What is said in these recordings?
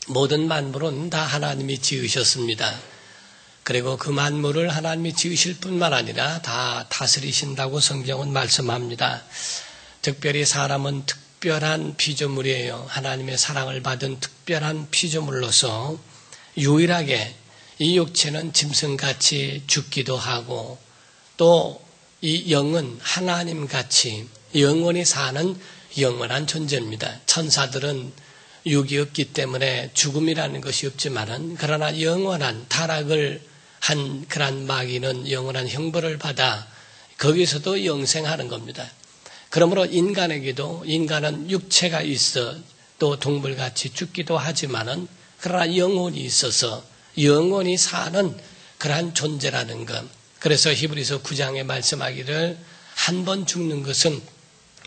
모든 만물은 다 하나님이 지으셨습니다. 그리고 그 만물을 하나님이 지으실 뿐만 아니라 다 다스리신다고 성경은 말씀합니다. 특별히 사람은 특별한 피조물이에요. 하나님의 사랑을 받은 특별한 피조물로서 유일하게 이 육체는 짐승같이 죽기도 하고 또 이 영은 하나님같이 영원히 사는 영원한 존재입니다. 천사들은 육이 없기 때문에 죽음이라는 것이 없지만은 그러나 영원한 타락을 한 그런 마귀는 영원한 형벌을 받아 거기서도 영생하는 겁니다. 그러므로 인간에게도 인간은 육체가 있어 또 동물같이 죽기도 하지만은 그러나 영혼이 있어서 영원히 사는 그러한 존재라는 것. 그래서 히브리서 9장에 말씀하기를 한 번 죽는 것은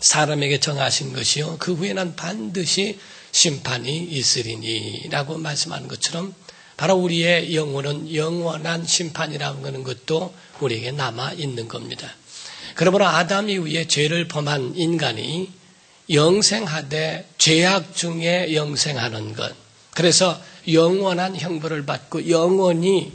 사람에게 정하신 것이요 그 후에는 반드시 심판이 있으리니 라고 말씀하는 것처럼 바로 우리의 영혼은 영원한 심판이라고 하는 것도 우리에게 남아 있는 겁니다. 그러므로 아담 이후에 죄를 범한 인간이 영생하되 죄악 중에 영생하는 것. 그래서 영원한 형벌을 받고 영원히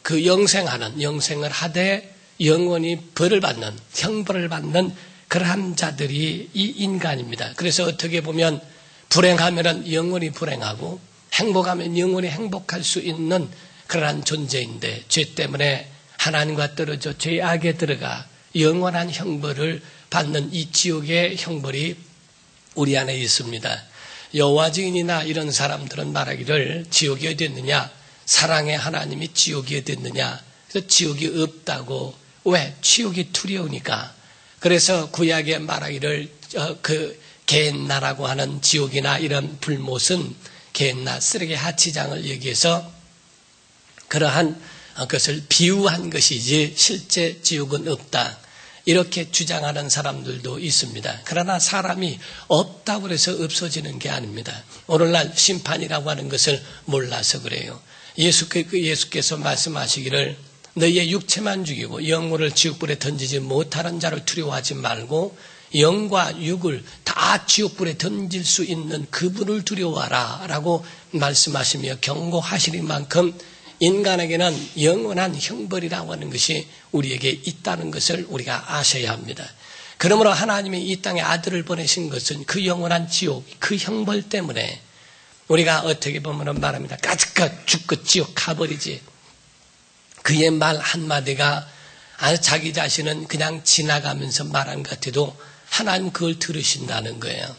그 영생을 하되 영원히 벌을 받는 형벌을 받는 그러한 자들이 이 인간입니다. 그래서 어떻게 보면 불행하면 영원히 불행하고 행복하면 영원히 행복할 수 있는 그러한 존재인데 죄 때문에 하나님과 떨어져 죄악에 들어가 영원한 형벌을 받는 이 지옥의 형벌이 우리 안에 있습니다. 여호와 증인이나 이런 사람들은 말하기를 지옥이 어디 있느냐? 사랑의 하나님이 지옥이 어디 있느냐? 그래서 지옥이 없다고. 왜? 지옥이 두려우니까. 그래서 구약에 말하기를 그 게hen나라고 하는 지옥이나 이런 불못은 게헨나 쓰레기 하치장을 얘기해서 그러한 것을 비유한 것이지 실제 지옥은 없다. 이렇게 주장하는 사람들도 있습니다. 그러나 사람이 없다고 해서 없어지는 게 아닙니다. 오늘날 심판이라고 하는 것을 몰라서 그래요. 예수께서 말씀하시기를 너희의 육체만 죽이고 영혼을 지옥불에 던지지 못하는 자를 두려워하지 말고 영과 육을 다 지옥불에 던질 수 있는 그분을 두려워하라 라고 말씀하시며 경고하시리만큼 인간에게는 영원한 형벌이라고 하는 것이 우리에게 있다는 것을 우리가 아셔야 합니다. 그러므로 하나님이 이 땅에 아들을 보내신 것은 그 영원한 지옥, 그 형벌 때문에 우리가 어떻게 보면 말합니다. 까짓것 죽고 지옥 가버리지. 그의 말 한마디가 자기 자신은 그냥 지나가면서 말한 것 같아도 하나님 그걸 들으신다는 거예요.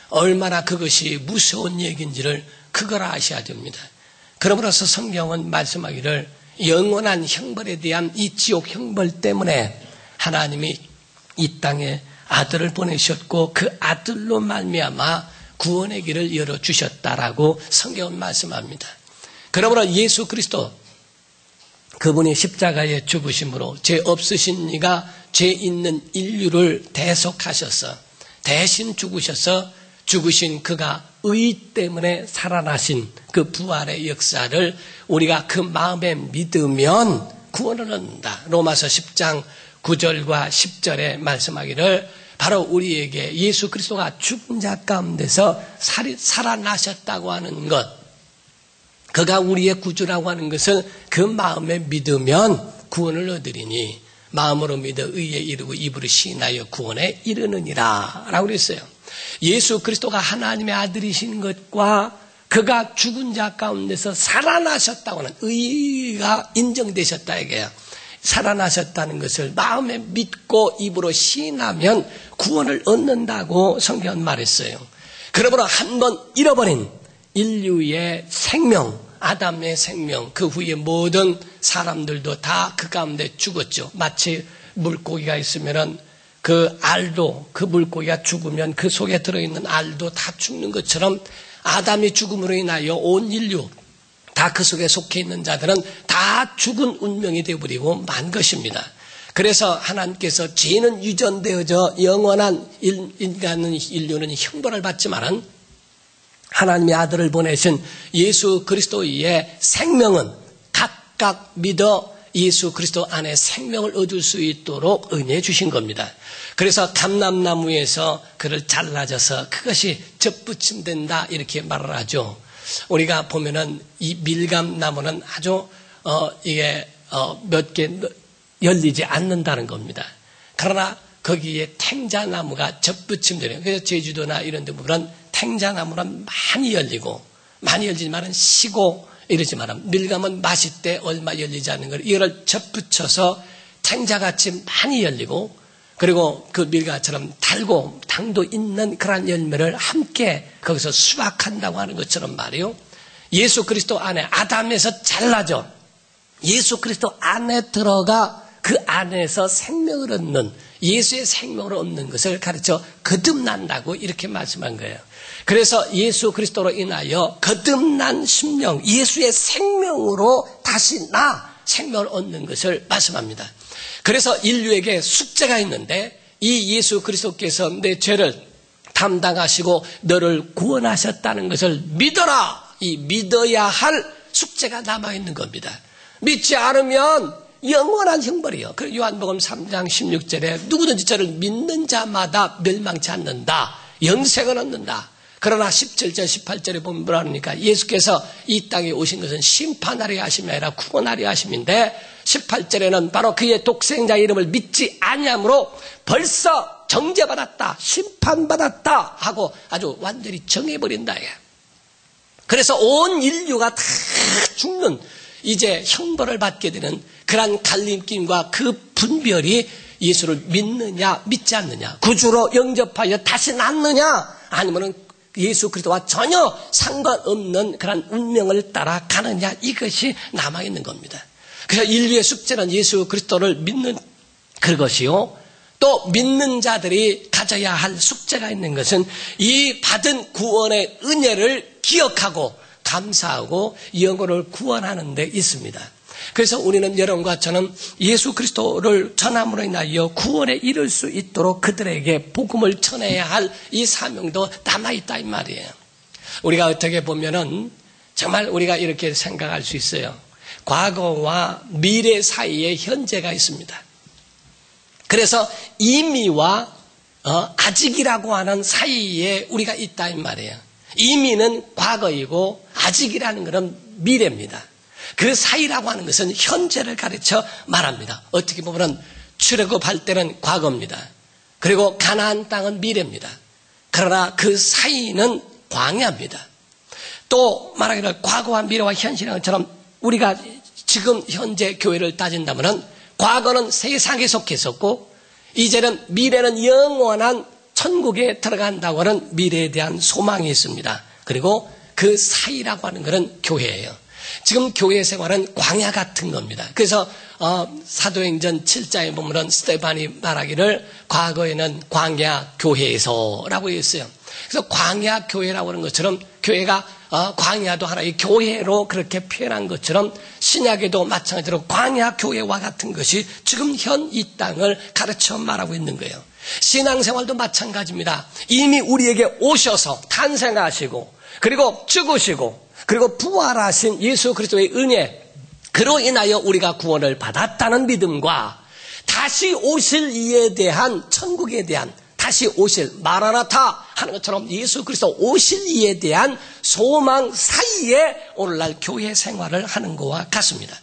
얼마나 그것이 무서운 얘기인지를 그걸 아셔야 됩니다. 그러므로서 성경은 말씀하기를 영원한 형벌에 대한 이 지옥 형벌 때문에 하나님이 이 땅에 아들을 보내셨고 그 아들로 말미암아 구원의 길을 열어주셨다라고 성경은 말씀합니다. 그러므로 예수 그리스도 그분이 십자가에 죽으심으로 죄 없으신 이가 죄 있는 인류를 대속하셔서 대신 죽으셔서 죽으신 그가 의 때문에 살아나신 그 부활의 역사를 우리가 그 마음에 믿으면 구원을 얻는다. 로마서 10장 9절과 10절에 말씀하기를 바로 우리에게 예수 그리스도가 죽은 자 가운데서 살아나셨다고 하는 것, 그가 우리의 구주라고 하는 것을 그 마음에 믿으면 구원을 얻으리니 마음으로 믿어 의에 이르고 입으로 시인하여 구원에 이르느니라 라고 그랬어요. 예수 그리스도가 하나님의 아들이신 것과 그가 죽은 자 가운데서 살아나셨다고 하는 의가 인정되셨다 이게요. 살아나셨다는 것을 마음에 믿고 입으로 시인하면 구원을 얻는다고 성경은 말했어요. 그러므로 한번 잃어버린 인류의 생명, 아담의 생명, 그 후에 모든 사람들도 다 그 가운데 죽었죠. 마치 물고기가 있으면은 그 알도, 그 물고기가 죽으면 그 속에 들어있는 알도 다 죽는 것처럼 아담이 죽음으로 인하여 온 인류, 다 그 속에 속해 있는 자들은 다 죽은 운명이 되어버리고 만 것입니다. 그래서 하나님께서 죄는 유전되어져 영원한 인류는 형벌을 받지만은 하나님의 아들을 보내신 예수 그리스도의 생명은 각각 믿어 예수 그리스도 안에 생명을 얻을 수 있도록 은혜해 주신 겁니다. 그래서 감람나무에서 그를 잘라져서 그것이 접붙임된다 이렇게 말을 하죠. 우리가 보면은 이 밀감나무는 아주 이게 몇 개 열리지 않는다는 겁니다. 그러나 거기에 탱자나무가 접붙임되어요. 그래서 제주도나 이런 데 보면 탱자나무는 많이 열리지만은 시고 이러지만 밀감은 마실 때 얼마 열리지 않는 걸 이거를 접붙여서 탱자같이 많이 열리고 그리고 그 밀가처럼 달고 당도 있는 그런 열매를 함께 거기서 수확한다고 하는 것처럼 말이요. 예수 그리스도 안에 아담에서 잘라져 예수 그리스도 안에 들어가 그 안에서 생명을 얻는 예수의 생명을 얻는 것을 가르쳐 거듭난다고 이렇게 말씀한 거예요. 그래서 예수 그리스도로 인하여 거듭난 심령, 예수의 생명으로 다시 생명을 얻는 것을 말씀합니다. 그래서 인류에게 숙제가 있는데 이 예수 그리스도께서 내 죄를 담당하시고 너를 구원하셨다는 것을 믿어라. 이 믿어야 할 숙제가 남아있는 겁니다. 믿지 않으면 영원한 형벌이요. 그 요한복음 3장 16절에 누구든지 저를 믿는 자마다 멸망치 않는다. 영생을 얻는다. 그러나 17절 18절에 보면 뭐라 합니까? 예수께서 이 땅에 오신 것은 심판하려 하심이 아니라 구원하려 하심인데 18절에는 바로 그의 독생자 이름을 믿지 아니함으로 벌써 정죄받았다. 심판받았다. 하고 아주 완전히 정해버린다. 그래서 온 인류가 다 죽는 이제 형벌을 받게 되는 그러한 갈림길과 그 분별이 예수를 믿느냐 믿지 않느냐 구주로 영접하여 다시 낳느냐 아니면 예수 그리스도와 전혀 상관없는 그런 운명을 따라 가느냐 이것이 남아있는 겁니다. 그래서 인류의 숙제는 예수 그리스도를 믿는 그것이요. 또 믿는 자들이 가져야 할 숙제가 있는 것은 이 받은 구원의 은혜를 기억하고 감사하고 영혼을 구원하는 데 있습니다. 그래서 우리는 여러분과 저는 예수 그리스도를 전함으로 인하여 구원에 이를 수 있도록 그들에게 복음을 전해야 할 이 사명도 남아있다 이 말이에요. 우리가 어떻게 보면은 정말 우리가 이렇게 생각할 수 있어요. 과거와 미래 사이에 현재가 있습니다. 그래서 이미와 아직이라고 하는 사이에 우리가 있다 이 말이에요. 이미는 과거이고 아직이라는 것은 미래입니다. 그 사이라고 하는 것은 현재를 가르쳐 말합니다. 어떻게 보면 출애굽할 때는 과거입니다. 그리고 가나안 땅은 미래입니다. 그러나 그 사이는 광야입니다. 또 말하기를 과거와 미래와 현실인 것처럼 우리가 지금 현재 교회를 따진다면 과거는 세상에 속했었고 이제는 미래는 영원한 천국에 들어간다고 하는 미래에 대한 소망이 있습니다. 그리고 그 사이라고 하는 것은 교회예요. 지금 교회 생활은 광야 같은 겁니다. 그래서 사도행전 7장에 보면 스데반이 말하기를 과거에는 광야 교회에서라고 했어요. 그래서 광야 교회라고 하는 것처럼 교회가 광야도 하나의 교회로 그렇게 표현한 것처럼 신약에도 마찬가지로 광야 교회와 같은 것이 지금 현 이 땅을 가르쳐 말하고 있는 거예요. 신앙생활도 마찬가지입니다. 이미 우리에게 오셔서 탄생하시고 그리고 죽으시고 그리고 부활하신 예수 그리스도의 은혜 그로 인하여 우리가 구원을 받았다는 믿음과 다시 오실 이에 대한 천국에 대한 다시 오실 마라나타 하는 것처럼 예수 그리스도 오실 이에 대한 소망 사이에 오늘날 교회 생활을 하는 것과 같습니다.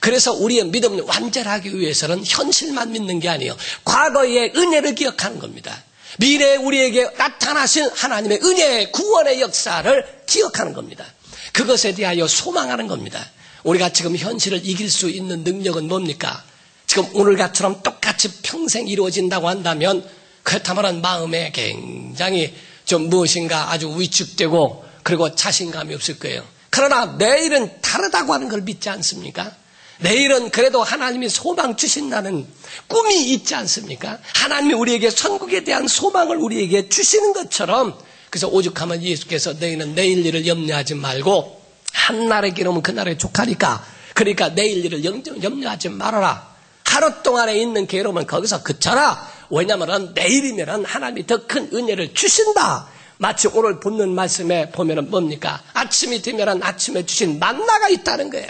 그래서 우리의 믿음을 완전하기 위해서는 현실만 믿는 게 아니에요. 과거의 은혜를 기억하는 겁니다. 미래에 우리에게 나타나신 하나님의 은혜의 구원의 역사를 기억하는 겁니다. 그것에 대하여 소망하는 겁니다. 우리가 지금 현실을 이길 수 있는 능력은 뭡니까? 지금 오늘같처럼 똑같이 평생 이루어진다고 한다면 그렇다면 마음에 굉장히 좀 무엇인가 아주 위축되고 그리고 자신감이 없을 거예요. 그러나 내일은 다르다고 하는 걸 믿지 않습니까? 내일은 그래도 하나님이 소망 주신다는 꿈이 있지 않습니까? 하나님이 우리에게 천국에 대한 소망을 우리에게 주시는 것처럼 그래서 오죽하면 예수께서 너희는 내일 일을 염려하지 말고 한날의 기름은 그날에 족하니까 그러니까 내일 일을 염려하지 말아라. 하루 동안에 있는 괴로움은 거기서 그쳐라. 왜냐하면 내일이면 하나님이 더 큰 은혜를 주신다. 마치 오늘 붙는 말씀에 보면 뭡니까? 아침이 되면 아침에 주신 만나가 있다는 거예요.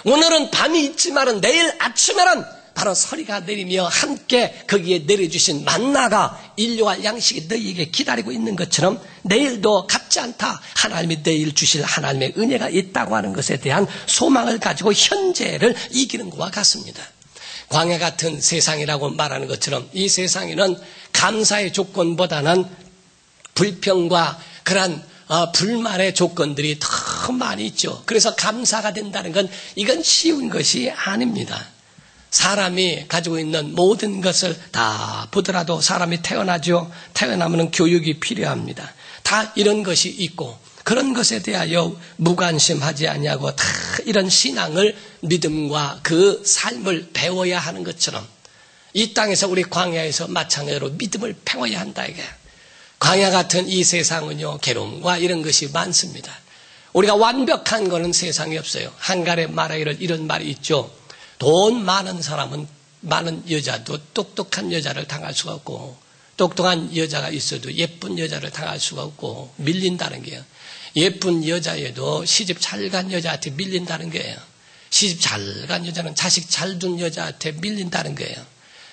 오늘은 밤이 있지만 내일 아침에는 바로 서리가 내리며 함께 거기에 내려주신 만나가 일용할 양식이 너희에게 기다리고 있는 것처럼 내일도 갚지 않다. 하나님이 내일 주실 하나님의 은혜가 있다고 하는 것에 대한 소망을 가지고 현재를 이기는 것과 같습니다. 광야 같은 세상이라고 말하는 것처럼 이 세상에는 감사의 조건보다는 불평과 그러한 불만의 조건들이 더 많이 있죠. 그래서 감사가 된다는 건 이건 쉬운 것이 아닙니다. 사람이 가지고 있는 모든 것을 다 보더라도 사람이 태어나죠. 태어나면 교육이 필요합니다. 다 이런 것이 있고 그런 것에 대하여 무관심하지 아니하고 다 이런 신앙을 믿음과 그 삶을 배워야 하는 것처럼 이 땅에서 우리 광야에서 마찬가지로 믿음을 배워야 한다 이게. 광야 같은 이 세상은요 괴로움과 이런 것이 많습니다. 우리가 완벽한 거는 세상에 없어요. 한갈에 말하기를 이런 말이 있죠. 돈 많은 사람은 많은 여자도 똑똑한 여자를 당할 수가 없고 똑똑한 여자가 있어도 예쁜 여자를 당할 수가 없고 밀린다는 게요. 예쁜 여자에도 시집 잘 간 여자한테 밀린다는 거예요. 시집 잘 간 여자는 자식 잘 둔 여자한테 밀린다는 거예요.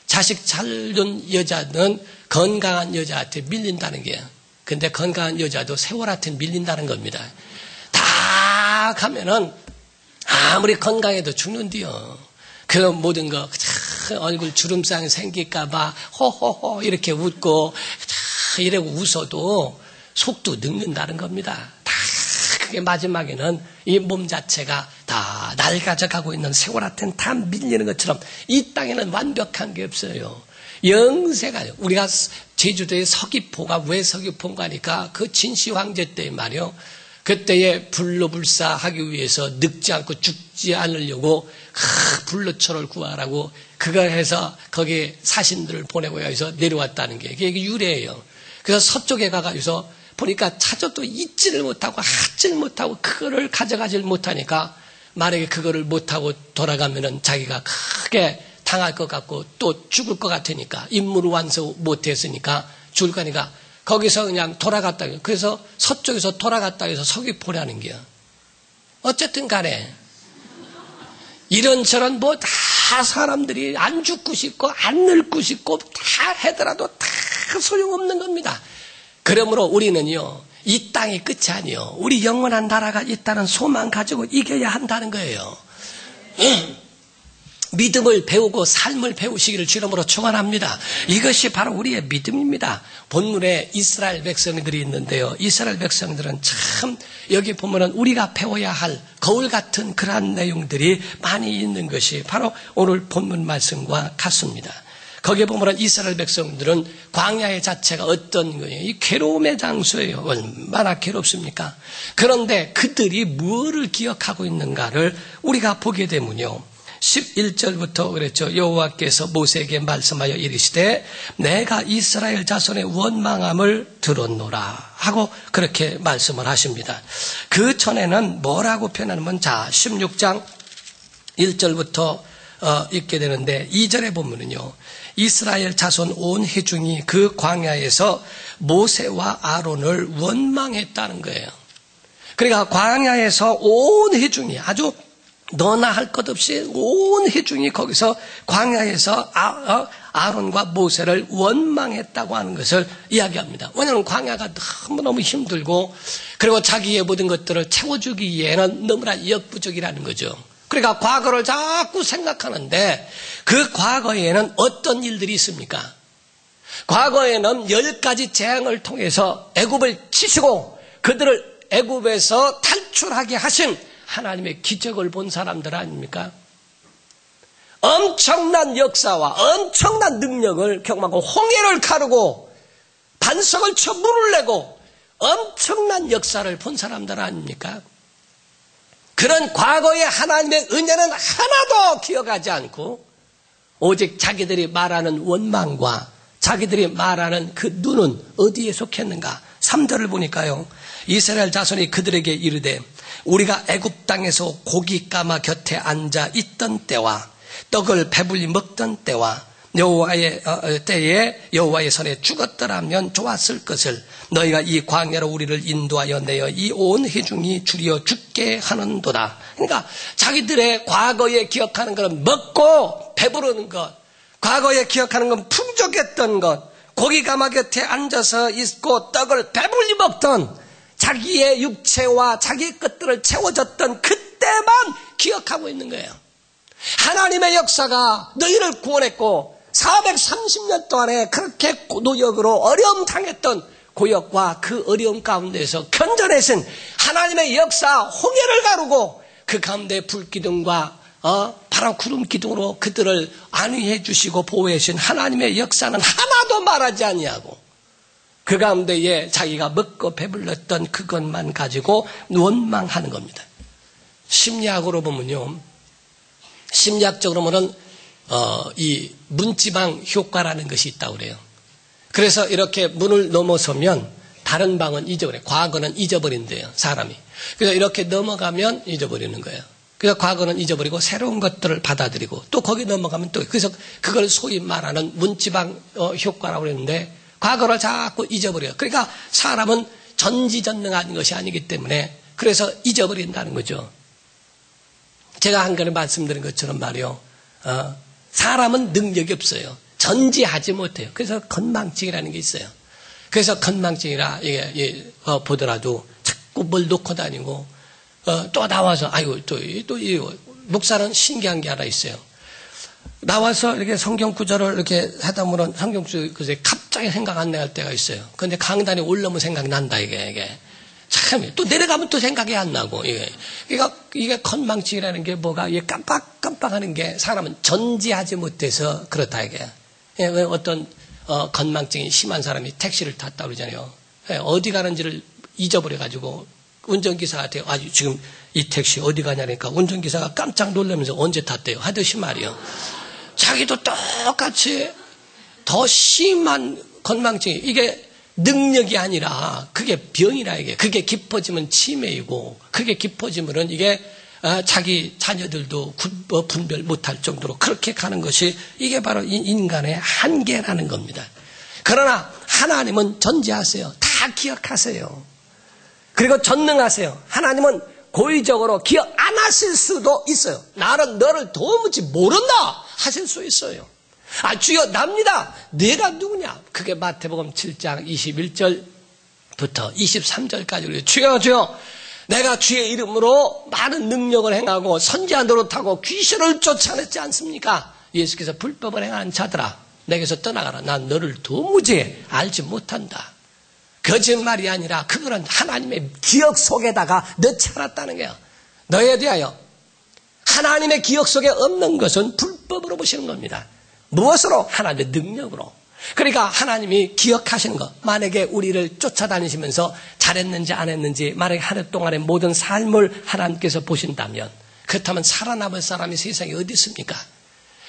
자식 잘 둔 여자는 건강한 여자한테 밀린다는 거예요. 근데 건강한 여자도 세월한테 밀린다는 겁니다. 다 가면은 아무리 건강해도 죽는디요. 그 모든 거 얼굴 주름살 생길까봐 호호호 이렇게 웃고 이러고 웃어도 속도 늙는다는 겁니다. 다 그게 마지막에는 이 몸 자체가 다 낡아져가고 있는 세월한테는 다 밀리는 것처럼 이 땅에는 완벽한 게 없어요. 영세가 우리가 제주도의 서귀포가 왜 서귀포인가 하니까 그 진시 황제 때 말이요. 그때에 불로불사하기 위해서 늙지 않고 죽지 않으려고 불로초를 구하라고 그걸 해서 거기에 사신들을 보내고 여기서 내려왔다는 게 이게 유래예요. 그래서 서쪽에 가가지고서 보니까 찾아도 잊지를 못하고 하질 못하고 그거를 가져가질 못하니까 만약에 그거를 못하고 돌아가면은 자기가 크게 당할 것 같고 또 죽을 것 같으니까 임무를 완수 못했으니까 죽을 거니까 거기서 그냥 돌아갔다. 그래서 서쪽에서 돌아갔다 해서 서귀포라는 게요. 어쨌든 간에 이런저런 뭐 다 사람들이 안 죽고 싶고 안 늙고 싶고 다 해더라도 다 소용없는 겁니다. 그러므로 우리는요 이 땅이 끝이 아니요 우리 영원한 나라가 있다는 소망 가지고 이겨야 한다는 거예요. 믿음을 배우고 삶을 배우시기를 주님으로 축원합니다. 이것이 바로 우리의 믿음입니다. 본문에 이스라엘 백성들이 있는데요. 이스라엘 백성들은 참 여기 보면은 우리가 배워야 할 거울 같은 그러한 내용들이 많이 있는 것이 바로 오늘 본문 말씀과 같습니다. 거기에 보면은 이스라엘 백성들은 광야의 자체가 어떤 거예요? 이 괴로움의 장소예요. 얼마나 괴롭습니까? 그런데 그들이 무엇을 기억하고 있는가를 우리가 보게 되면요. 11절부터 그랬죠. 여호와께서 모세에게 말씀하여 이르시되 내가 이스라엘 자손의 원망함을 들었노라 하고 그렇게 말씀을 하십니다. 그 전에는 뭐라고 표현하면 자 16장 1절부터 읽게 되는데 2절에 보면은요. 이스라엘 자손 온 회중이 그 광야에서 모세와 아론을 원망했다는 거예요. 그러니까 광야에서 온 회중이 아주 너나 할 것 없이 온 회중이 거기서 광야에서 아론과 모세를 원망했다고 하는 것을 이야기합니다. 왜냐하면 광야가 너무너무 힘들고 그리고 자기의 모든 것들을 채워주기에는 너무나 역부족이라는 거죠. 그러니까 과거를 자꾸 생각하는데 그 과거에는 어떤 일들이 있습니까? 과거에는 10가지 재앙을 통해서 애굽을 치시고 그들을 애굽에서 탈출하게 하신 하나님의 기적을 본 사람들 아닙니까? 엄청난 역사와 엄청난 능력을 경험하고 홍해를 가르고 반석을 쳐 물을 내고 엄청난 역사를 본 사람들 아닙니까? 그런 과거의 하나님의 은혜는 하나도 기억하지 않고 오직 자기들이 말하는 원망과 자기들이 말하는 그 눈은 어디에 속했는가? 3절을 보니까요. 이스라엘 자손이 그들에게 이르되 우리가 애굽 땅에서 고기 까마 곁에 앉아 있던 때와 떡을 배불리 먹던 때와 여호와의 때에 여호와의 손에 죽었더라면 좋았을 것을 너희가 이 광야로 우리를 인도하여 내어 이 온 회중이 줄여 죽게 하는도다. 그러니까 자기들의 과거에 기억하는 것은 먹고 배부르는 것, 과거에 기억하는 건 풍족했던 것, 고기 가마 곁에 앉아서 있고 떡을 배불리 먹던 자기의 육체와 자기의 것들을 채워줬던 그때만 기억하고 있는 거예요. 하나님의 역사가 너희를 구원했고 430년 동안에 그렇게 노역으로 어려움 당했던 고역과 그 어려움 가운데서 견뎌내신 하나님의 역사 홍해를 가르고 그 가운데 불기둥과 바로 구름 기둥으로 그들을 안위해 주시고 보호해 주신 하나님의 역사는 하나도 말하지 아니하고 그 가운데에 자기가 먹고 배불렀던 그것만 가지고 원망하는 겁니다. 심리학으로 보면요, 심리학적으로 보면 이 문지방 효과라는 것이 있다고 그래요. 그래서 이렇게 문을 넘어서면 다른 방은 잊어버려요. 과거는 잊어버린대요, 사람이. 그래서 이렇게 넘어가면 잊어버리는 거예요. 그래서 과거는 잊어버리고 새로운 것들을 받아들이고 또 거기 넘어가면 또 그래서 그걸 소위 말하는 문지방 효과라고 그랬는데 과거를 자꾸 잊어버려요. 그러니까 사람은 전지전능한 것이 아니기 때문에 그래서 잊어버린다는 거죠. 제가 한 번에 말씀드린 것처럼 말이요, 사람은 능력이 없어요. 전지하지 못해요. 그래서 건망증이라는 게 있어요. 그래서 건망증이라 보더라도 자꾸 뭘 놓고 다니고 또 나와서 또 목사는 신기한 게 하나 있어요. 나와서 이렇게 성경 구절을 이렇게 하다 보면 성경 구절이 갑자기 생각 안 나갈 때가 있어요. 그런데 강단에 올라오면 생각이 난다 이게. 참, 또 내려가면 또 생각이 안 나고, 그러니까 이게 건망증이라는 게 뭐가, 이게 깜빡깜빡하는 게 사람은 전지하지 못해서 그렇다, 이게. 왜 어떤, 건망증이 심한 사람이 택시를 탔다 그러잖아요. 어디 가는지를 잊어버려가지고, 운전기사한테, 지금 이 택시 어디 가냐니까 운전기사가 깜짝 놀라면서 언제 탔대요? 하듯이 말이요. 자기도 똑같이 더 심한 건망증이, 이게, 능력이 아니라 그게 병이라 이게. 그게 깊어지면 치매이고 그게 깊어지면은 이게 자기 자녀들도 분별 못할 정도로 그렇게 가는 것이 이게 바로 인간의 한계라는 겁니다. 그러나 하나님은 전지하세요. 다 기억하세요. 그리고 전능하세요. 하나님은 고의적으로 기억 안 하실 수도 있어요. 나는 너를 도무지 모른다 하실 수 있어요. 주여 납니다. 내가 누구냐? 그게 마태복음 7장 21절부터 23절까지 그래요. 주여 내가 주의 이름으로 많은 능력을 행하고 선지자 노릇하고 귀신을 쫓아냈지 않습니까? 예수께서 불법을 행하는 자들아 내게서 떠나가라. 난 너를 도무지 알지 못한다. 거짓말이 아니라 그거는 하나님의 기억 속에다가 넣지 않았다는 거예요. 너에 대하여 하나님의 기억 속에 없는 것은 불법으로 보시는 겁니다. 무엇으로? 하나님의 능력으로. 그러니까 하나님이 기억하시는 것. 만약에 우리를 쫓아다니시면서 잘했는지 안 했는지 만약에 하루 동안의 모든 삶을 하나님께서 보신다면 그렇다면 살아남을 사람이 세상에 어디 있습니까?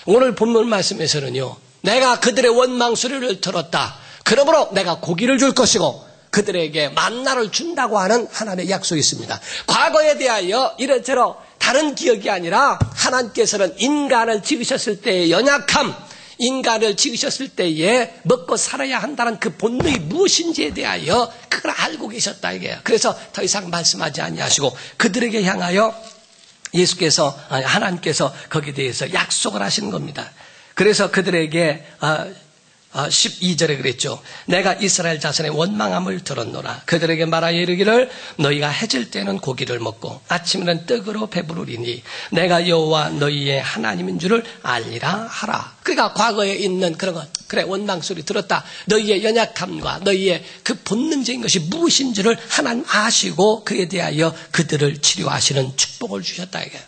오늘 본문 말씀에서는요. 내가 그들의 원망 소리를 들었다. 그러므로 내가 고기를 줄 것이고 그들에게 만나를 준다고 하는 하나님의 약속이 있습니다. 과거에 대하여 이런저런 다른 기억이 아니라 하나님께서는 인간을 지으셨을 때의 연약함, 인간을 지으셨을 때에 먹고 살아야 한다는 그 본능이 무엇인지에 대하여 그걸 알고 계셨다 이게요. 그래서 더 이상 말씀하지 아니하시고 그들에게 향하여 예수께서 하나님께서 거기에 대해서 약속을 하시는 겁니다. 그래서 그들에게 12절에 그랬죠. 내가 이스라엘 자손의 원망함을 들었노라. 그들에게 말하여 이르기를 너희가 해질 때는 고기를 먹고 아침에는 떡으로 배부르리니 내가 여호와 너희의 하나님인 줄을 알리라 하라. 그러니까 과거에 있는 그런 것, 그래 원망 소리 들었다. 너희의 연약함과 너희의 그 본능적인 것이 무엇인지를 하나님 아시고 그에 대하여 그들을 치료하시는 축복을 주셨다 이게.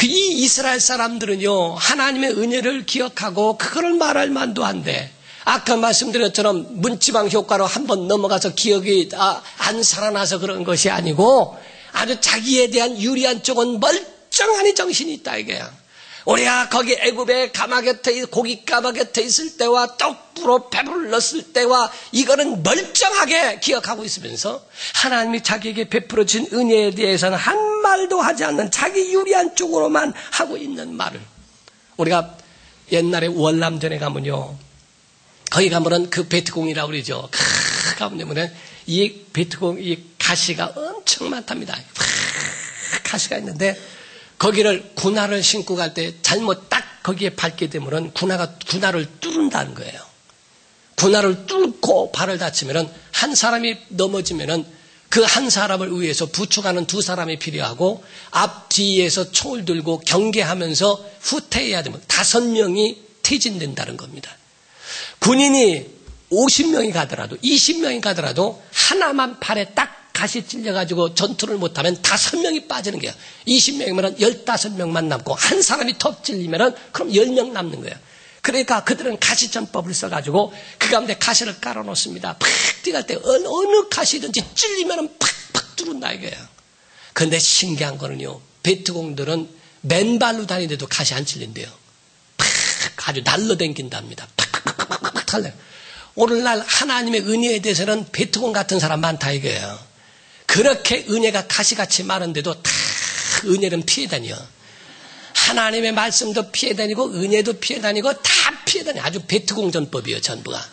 이 이스라엘 사람들은요 하나님의 은혜를 기억하고 그거를 말할 만도 한데 아까 말씀드린 것처럼 문지방 효과로 한번 넘어가서 기억이 안 살아나서 그런 것이 아니고 아주 자기에 대한 유리한 쪽은 멀쩡하니 정신이 있다 이게야. 우리가 거기 애굽의 가마 곁에 고기 가마 곁에 있을 때와 떡으로 배불렀을 때와 이거는 멀쩡하게 기억하고 있으면서 하나님이 자기에게 베풀어진 은혜에 대해서는 한 말도 하지 않는 자기 유리한 쪽으로만 하고 있는 말을 우리가 옛날에 월남전에 가면요. 거기 가면은 그 베트공이라고 그러죠. 가면은 이 베트공, 이 가시가 엄청 많답니다. 가시가 있는데 거기를 군화를 신고 갈 때 잘못 딱 거기에 밟게 되면은 군화를 뚫는다는 거예요. 군화를 뚫고 발을 다치면은 한 사람이 넘어지면은 그 한 사람을 위해서 부축하는 두 사람이 필요하고 앞 뒤에서 총을 들고 경계하면서 후퇴해야 되면 5명이 퇴진된다는 겁니다. 군인이 50명이 가더라도 20명이 가더라도 하나만 발에 딱 가시 찔려가지고 전투를 못하면 5명이 빠지는 거예요. 20명이면 15명만 남고 한 사람이 턱 찔리면 그럼 10명 남는 거예요. 그러니까 그들은 가시전법을 써가지고 그 가운데 가시를 깔아놓습니다. 팍 뛰갈 때 어느 가시든지 찔리면 팍팍 뚫는다 이거예요. 그런데 신기한 거는요. 베트공들은 맨발로 다니는데도 가시 안 찔린대요. 팍 아주 날라댕긴답니다. 팍팍팍팍 달려요. 오늘날 하나님의 은혜에 대해서는 베트공 같은 사람 많다 이거예요. 그렇게 은혜가 가시같이 많은데도 다 은혜는 피해 다녀. 하나님의 말씀도 피해 다니고 은혜도 피해 다니고 다 피해 다녀. 아주 베트공전법이에요 전부가.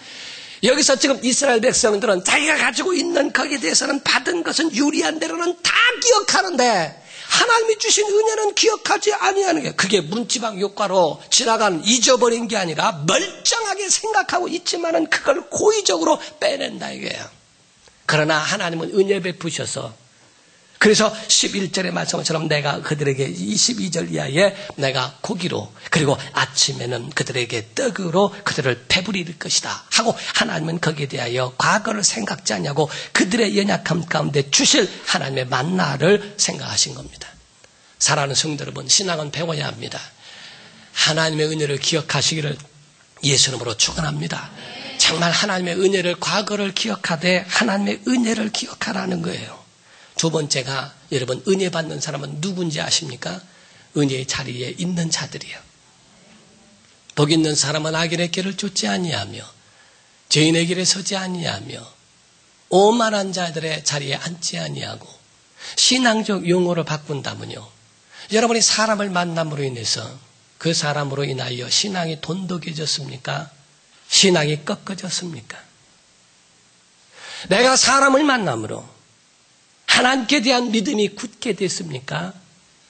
여기서 지금 이스라엘 백성들은 자기가 가지고 있는 거기에 대해서는 받은 것은 유리한 대로는 다 기억하는데 하나님이 주신 은혜는 기억하지 아니하는 게 그게 문지방 효과로 지나간 잊어버린 게 아니라 멀쩡하게 생각하고 있지만은 그걸 고의적으로 빼낸다 이거예요. 그러나 하나님은 은혜 베푸셔서 그래서 11절의 말씀처럼 내가 그들에게 22절 이하에 내가 고기로 그리고 아침에는 그들에게 떡으로 그들을 배부릴 것이다 하고 하나님은 거기에 대하여 과거를 생각지 않냐고 그들의 연약함 가운데 주실 하나님의 만나를 생각하신 겁니다. 사랑하는 성도 여러분, 신앙은 배워야 합니다. 하나님의 은혜를 기억하시기를 예수 이름으로 축원합니다. 정말 하나님의 은혜를 과거를 기억하되 하나님의 은혜를 기억하라는 거예요. 두 번째가 여러분 은혜 받는 사람은 누군지 아십니까? 은혜의 자리에 있는 자들이요. 복 있는 사람은 악인의 길을 쫓지 아니하며 죄인의 길에 서지 아니하며 오만한 자들의 자리에 앉지 아니하고 신앙적 용어로 바꾼다면요. 여러분이 사람을 만남으로 인해서 그 사람으로 인하여 신앙이 돈독해졌습니까? 신앙이 꺾어졌습니까? 내가 사람을 만남으로 하나님께 대한 믿음이 굳게 됐습니까?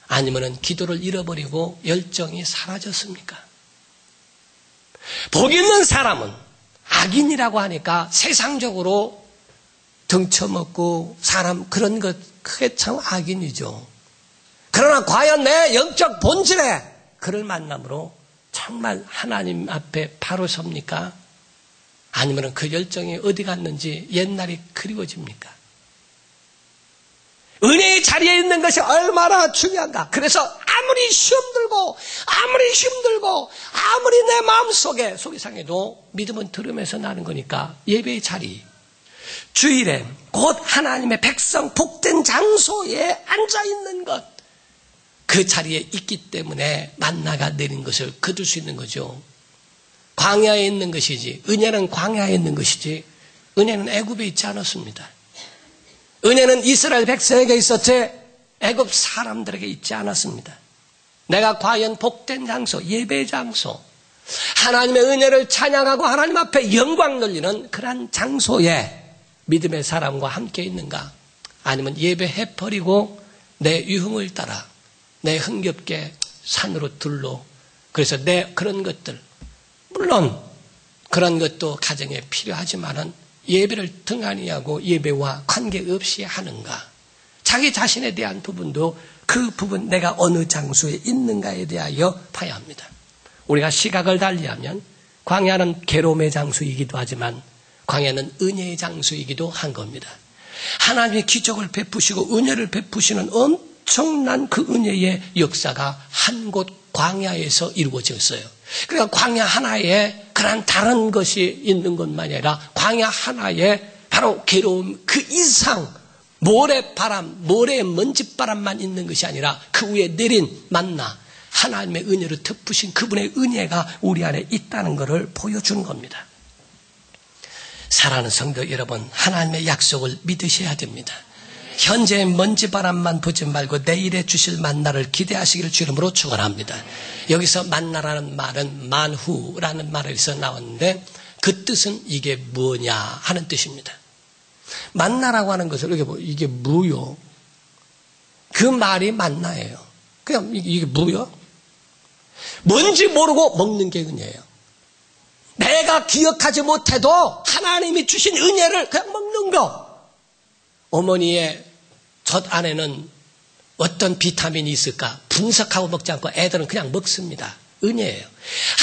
아니면 기도를 잃어버리고 열정이 사라졌습니까? 복 있는 사람은 악인이라고 하니까 세상적으로 등쳐먹고 사람 그런 것 그게 참 악인이죠. 그러나 과연 내 영적 본질에 그를 만남으로 정말 하나님 앞에 바로 섭니까? 아니면 그 열정이 어디 갔는지 옛날이 그리워집니까? 은혜의 자리에 있는 것이 얼마나 중요한가. 그래서 아무리 힘들고 아무리 내 마음속에 속이 상해도 믿음은 들으면서 나는 거니까 예배의 자리 주일에 곧 하나님의 백성 복된 장소에 앉아있는 것 그 자리에 있기 때문에 만나가 내린 것을 거둘 수 있는 거죠. 광야에 있는 것이지 은혜는 광야에 있는 것이지 은혜는 애굽에 있지 않았습니다. 은혜는 이스라엘 백성에게 있었지 애굽 사람들에게 있지 않았습니다. 내가 과연 복된 장소, 예배 장소, 하나님의 은혜를 찬양하고 하나님 앞에 영광 돌리는 그러한 장소에 믿음의 사람과 함께 있는가? 아니면 예배해버리고 내 유흥을 따라 내 흥겹게 산으로 둘러 그래서 내 그런 것들 물론 그런 것도 가정에 필요하지만은 예배를 등한히 하고 예배와 관계없이 하는가? 자기 자신에 대한 부분도 그 부분 내가 어느 장소에 있는가에 대하여 봐야 합니다. 우리가 시각을 달리하면 광야는 괴로움의 장소이기도 하지만 광야는 은혜의 장소이기도 한 겁니다. 하나님의 기적을 베푸시고 은혜를 베푸시는 엄청난 그 은혜의 역사가 한 곳 광야에서 이루어졌어요. 그러니까 광야 하나에 그런 다른 것이 있는 것만이 아니라 광야 하나에 바로 괴로움 그 이상 모래바람, 모래 먼지바람만 있는 것이 아니라 그 위에 내린 만나 하나님의 은혜로 덮으신 그분의 은혜가 우리 안에 있다는 것을 보여주는 겁니다. 사랑하는 성도 여러분, 하나님의 약속을 믿으셔야 됩니다. 현재의 먼지바람만 보지 말고 내일에 주실 만나를 기대하시기를 주 이름으로 축원합니다. 여기서 만나라는 말은 만후라는 말에서 나왔는데 그 뜻은 이게 뭐냐 하는 뜻입니다. 만나라고 하는 것을 이게 뭐요? 그 말이 만나예요. 그냥 이게 뭐요? 뭔지 모르고 먹는 게 은혜예요. 내가 기억하지 못해도 하나님이 주신 은혜를 그냥 먹는 거. 어머니의 젖 안에는 어떤 비타민이 있을까 분석하고 먹지 않고 애들은 그냥 먹습니다. 은혜예요.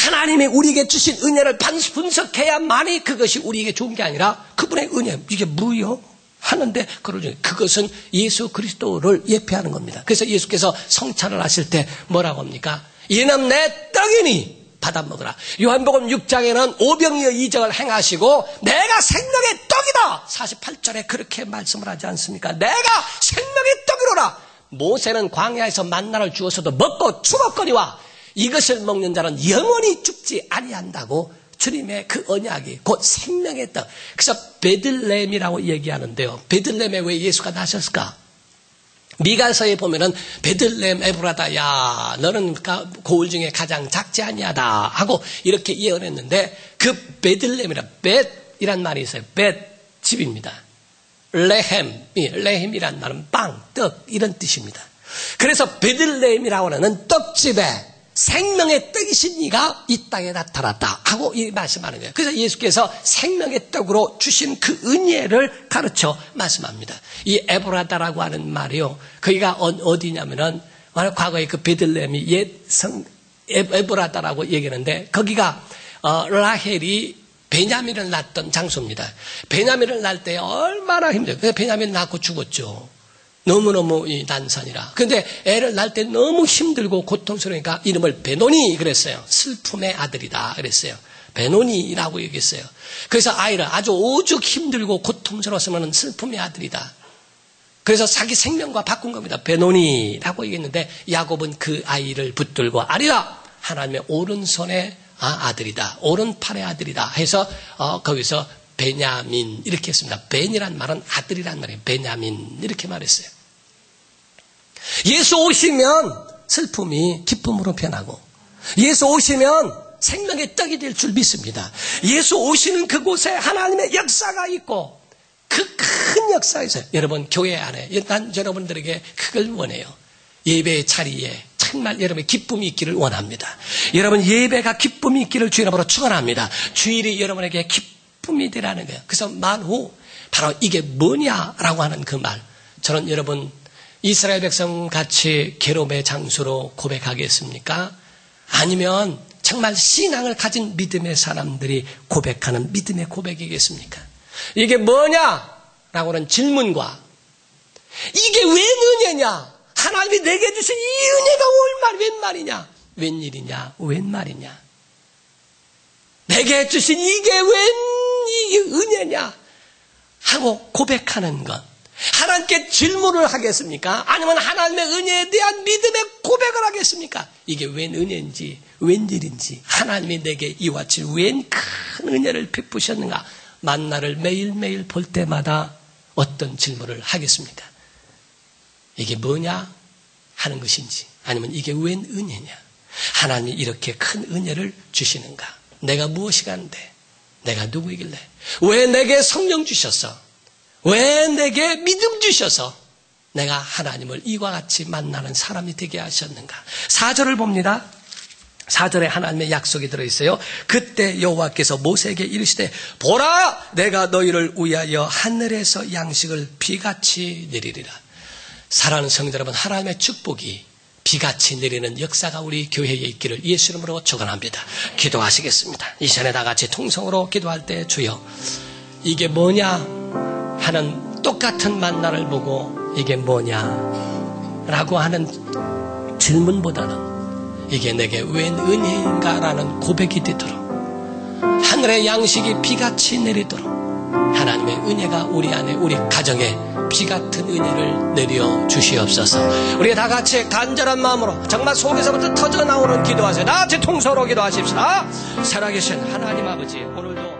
하나님이 우리에게 주신 은혜를 분석해야만이 그것이 우리에게 좋은 게 아니라 그분의 은혜, 이게 뭐요? 하는데 그것은 예수 그리스도를 예표하는 겁니다. 그래서 예수께서 성찬을 하실 때 뭐라고 합니까? 이는 내 떡이니 받아 먹으라. 요한복음 6장에는 오병이어 이적을 행하시고 내가 생명의 떡이다. 48절에 그렇게 말씀을 하지 않습니까? 내가 생명의 떡이로라. 모세는 광야에서 만나를 주어서도 먹고 죽었거니와 이것을 먹는 자는 영원히 죽지 아니한다고 주님의 그 언약이 곧 생명의 떡. 그래서 베들레헴이라고 얘기하는데요. 베들레헴에 왜 예수가 나셨을까? 미가서에 보면은 베들레헴 에브라다, 야 너는 고을 중에 가장 작지 아니하다 하고 이렇게 예언했는데 그 베들레헴이라 벳이란 말이 있어요. 벳 집입니다. 레헴이란 말은 빵, 떡 이런 뜻입니다. 그래서 베들레헴이라고 하는 떡집에 생명의 떡이신 이가 이 땅에 나타났다 하고 이 말씀하는 거예요. 그래서 예수께서 생명의 떡으로 주신 그 은혜를 가르쳐 말씀합니다. 이 에브라다라고 하는 말이요. 거기가 어디냐면은 과거에 그 베들레헴이 옛성 에브라다라고 얘기하는데 거기가 라헬이 베냐민을 낳았던 장소입니다. 베냐민을 낳을 때 얼마나 힘들어요. 그래서 베냐민을 낳고 죽었죠. 너무너무 난산이라. 근데 애를 낳을 때 너무 힘들고 고통스러우니까 이름을 베노니 그랬어요. 슬픔의 아들이다 그랬어요. 베노니라고 얘기했어요. 그래서 아이를 아주 오죽 힘들고 고통스러웠으면 슬픔의 아들이다. 그래서 자기 생명과 바꾼 겁니다. 베노니라고 얘기했는데 야곱은 그 아이를 붙들고 아니라 하나님의 오른손의 아들이다. 오른팔의 아들이다 해서 거기서 베냐민 이렇게 했습니다. 벤이란 말은 아들이란 말이에요. 베냐민 이렇게 말했어요. 예수 오시면 슬픔이 기쁨으로 변하고 예수 오시면 생명의 떡이 될 줄 믿습니다. 예수 오시는 그곳에 하나님의 역사가 있고 그 큰 역사가 있어요. 여러분 교회 안에 난 여러분들에게 그걸 원해요. 예배의 자리에 정말 여러분의 기쁨이 있기를 원합니다. 여러분 예배가 기쁨이 있기를 주의 이름으로 축원합니다. 주일이 여러분에게 기쁨이 되라는 거예요. 그래서 만후 바로 이게 뭐냐라고 하는 그 말. 저는 여러분 이스라엘 백성 같이 괴로움의 장소로 고백하겠습니까? 아니면 정말 신앙을 가진 믿음의 사람들이 고백하는 믿음의 고백이겠습니까? 이게 뭐냐라고 하는 질문과 이게 웬 은혜냐? 하나님이 내게 주신 이 은혜가 웬 말이냐? 웬일이냐? 웬 말이냐? 내게 주신 이게 이게 은혜냐? 하고 고백하는 것. 하나님께 질문을 하겠습니까? 아니면 하나님의 은혜에 대한 믿음의 고백을 하겠습니까? 이게 웬 은혜인지, 웬일인지, 하나님이 내게 이와 같이 웬 큰 은혜를 베푸셨는가? 만나를 매일매일 볼 때마다 어떤 질문을 하겠습니까? 이게 뭐냐? 하는 것인지, 아니면 이게 웬 은혜냐? 하나님이 이렇게 큰 은혜를 주시는가? 내가 무엇이 간데? 내가 누구이길래? 왜 내게 성령 주셔서? 왜 내게 믿음 주셔서 내가 하나님을 이와 같이 만나는 사람이 되게 하셨는가? 4절을 봅니다. 4절에 하나님의 약속이 들어있어요. 그때 여호와께서 모세에게 이르시되 보라 내가 너희를 위하여 하늘에서 양식을 비같이 내리리라. 사랑하는 성도 여러분, 하나님의 축복이 비같이 내리는 역사가 우리 교회에 있기를 예수 이름으로 축원합니다. 기도하시겠습니다. 이 시간에 다 같이 통성으로 기도할 때 주여 이게 뭐냐 하는 똑같은 만나를 보고 이게 뭐냐 라고 하는 질문보다는 이게 내게 웬 은혜인가라는 고백이 되도록 하늘의 양식이 비같이 내리도록 하나님의 은혜가 우리 안에 우리 가정에 비같은 은혜를 내려 주시옵소서. 우리 다 같이 간절한 마음으로 정말 속에서부터 터져나오는 기도하세요. 다 같이 통성으로 기도하십시다. 살아계신 하나님 아버지, 오늘도